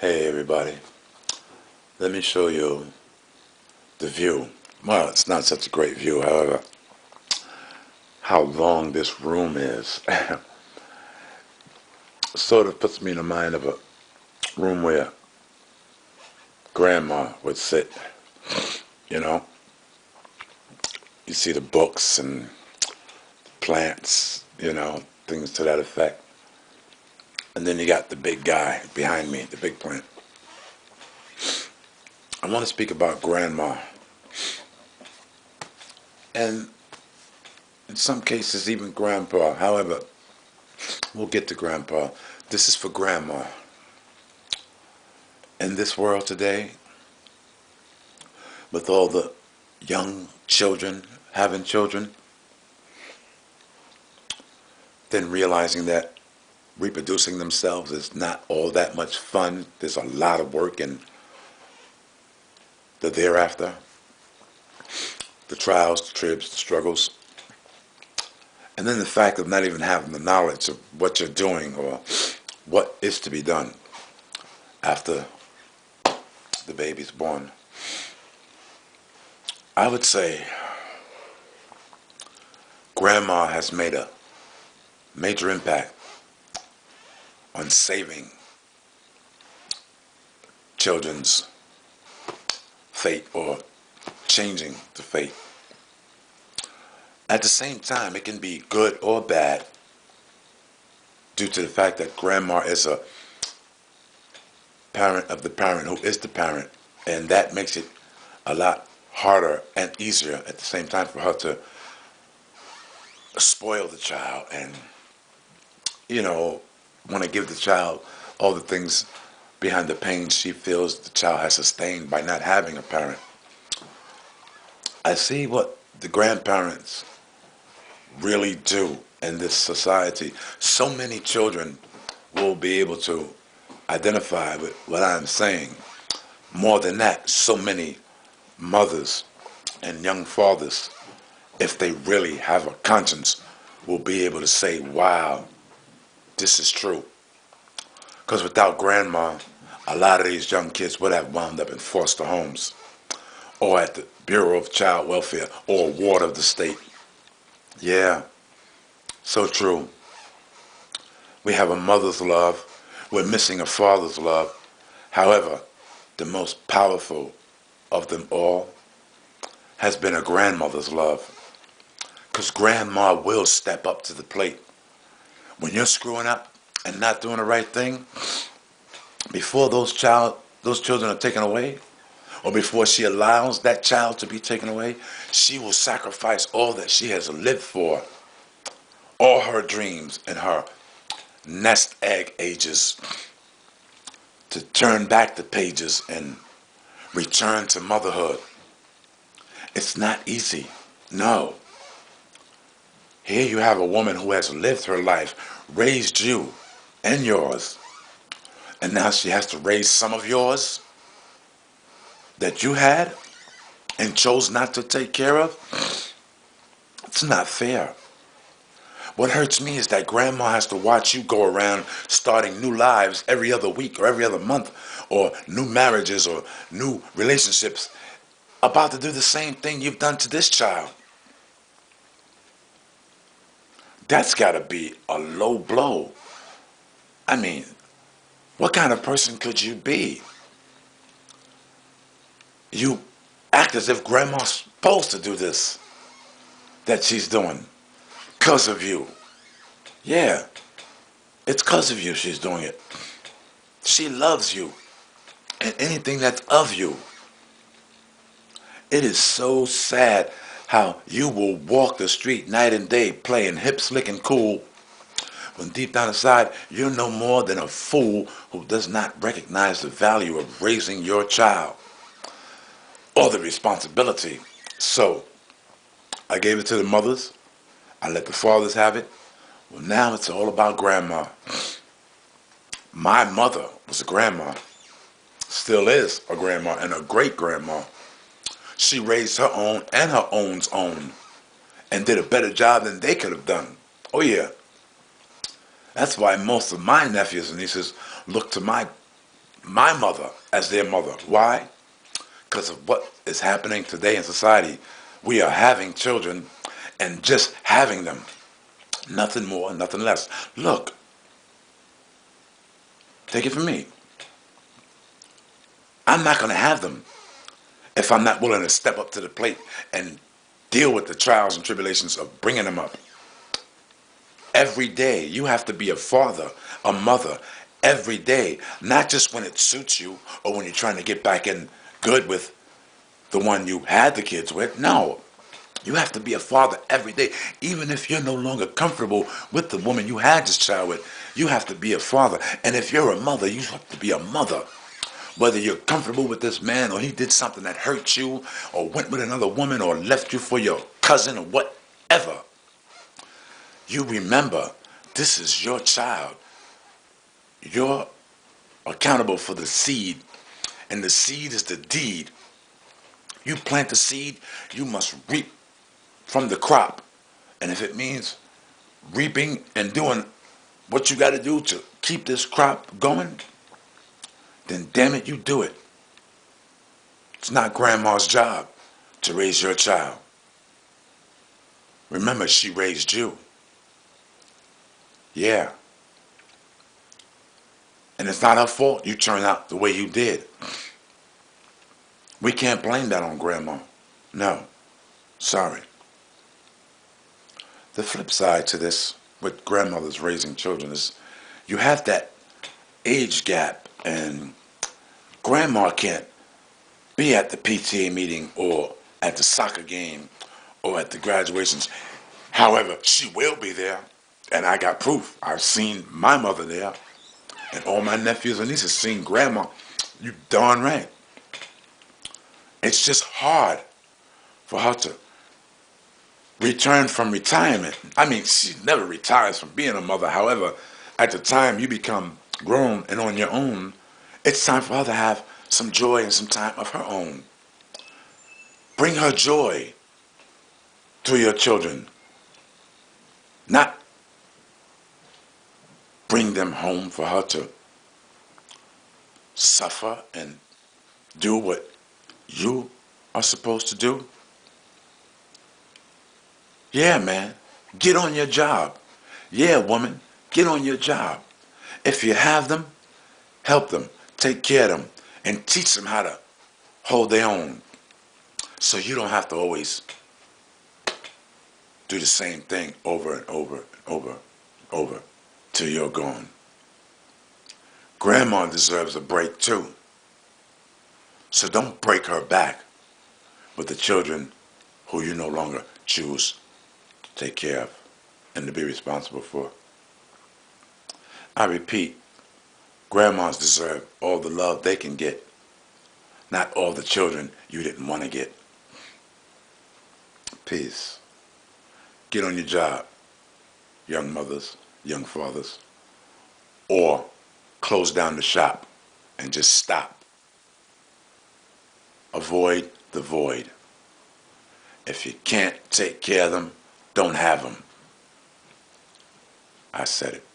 Hey everybody, let me show you the view. Well, it's not such a great view, however, how long this room is sort of puts me in the mind of a room where grandma would sit, you know. You see the books and plants, things to that effect. And then you got the big guy behind me, the big plant. I want to speak about grandma. And in some cases, even grandpa. However, we'll get to grandpa. This is for grandma. In this world today, with all the young children having children, then realizing that reproducing themselves is not all that much fun. There's a lot of work and the thereafter, the trials, the tribs, the struggles, and then the fact of not even having the knowledge of what you're doing or what is to be done after the baby's born. I would say grandma has made a major impact on saving children's fate or changing the fate. At the same time, it can be good or bad due to the fact that grandma is a parent of the parent who is the parent, and that makes it a lot harder and easier at the same time for her to spoil the child and, want to give the child all the things behind the pain she feels the child has sustained by not having a parent. I see what the grandparents really do in this society. So many children will be able to identify with what I'm saying. More than that, so many mothers and young fathers, if they really have a conscience, will be able to say, wow, this is true. Because without grandma, a lot of these young kids would have wound up in foster homes or at the Bureau of Child Welfare or ward of the state. Yeah, so true. We have a mother's love. We're missing a father's love. However, the most powerful of them all has been a grandmother's love. Because grandma will step up to the plate. When you're screwing up and not doing the right thing, before those children are taken away, or before she allows that child to be taken away, she will sacrifice all that she has lived for, all her dreams and her nest egg ages, to turn back the pages and return to motherhood. It's not easy. No. Here you have a woman who has lived her life, raised you and yours, and now she has to raise some of yours that you had and chose not to take care of. It's not fair. What hurts me is that grandma has to watch you go around starting new lives every other week or every other month, or new marriages or new relationships, about to do the same thing you've done to this child. That's got to be a low blow. I mean, what kind of person could you be? You act as if grandma's supposed to do this that she's doing because of you. Yeah, it's because of you she's doing it. She loves you and anything that's of you. It is so sad how you will walk the street night and day playing hip, slick, and cool when deep down inside you're no more than a fool who does not recognize the value of raising your child or the responsibility. So I gave it to the mothers. I let the fathers have it. Well, now it's all about grandma. My mother was a grandma, still is a grandma, and a great grandma. She raised her own and her own's own and did a better job than they could have done. Oh yeah. That's why most of my nephews and nieces look to my my mother as their mother. Why? Because of what is happening today in society. We are having children and just having them. Nothing more, nothing less. Look, take it from me. I'm not going to have them if I'm not willing to step up to the plate and deal with the trials and tribulations of bringing them up. Every day, you have to be a father, a mother, every day, not just when it suits you or when you're trying to get back in good with the one you had the kids with. No, you have to be a father every day. Even if you're no longer comfortable with the woman you had this child with, you have to be a father. And if you're a mother, you have to be a mother. Whether you're comfortable with this man or he did something that hurt you or went with another woman or left you for your cousin or whatever, you remember this is your child. You're accountable for the seed, and the seed is the deed. You plant the seed, you must reap from the crop. And if it means reaping and doing what you got to do to keep this crop going, then damn it, you do it. It's not grandma's job to raise your child. Remember, she raised you. Yeah. And it's not her fault you turned out the way you did. We can't blame that on grandma. No. Sorry. The flip side to this with grandmothers raising children is you have that age gap, and grandma can't be at the PTA meeting or at the soccer game or at the graduations. However, she will be there, and I got proof. I've seen my mother there, and all my nephews and nieces seen grandma. You darn right. It's just hard for her to return from retirement. I mean, she never retires from being a mother. However, at the time you become grown and on your own, it's time for her to have some joy and some time of her own. Bring her joy to your children, not bring them home for her to suffer and do what you are supposed to do. Yeah, man, get on your job. Yeah, woman, get on your job. If you have them, help them, take care of them, and teach them how to hold their own, so you don't have to always do the same thing over and over and over and over till you're gone. Grandma deserves a break too. So don't break her back with the children who you no longer choose to take care of and to be responsible for. I repeat, grandmas deserve all the love they can get, not all the children you didn't want to get. Peace. Get on your job, young mothers, young fathers, or close down the shop and just stop. Avoid the void. If you can't take care of them, don't have them. I said it.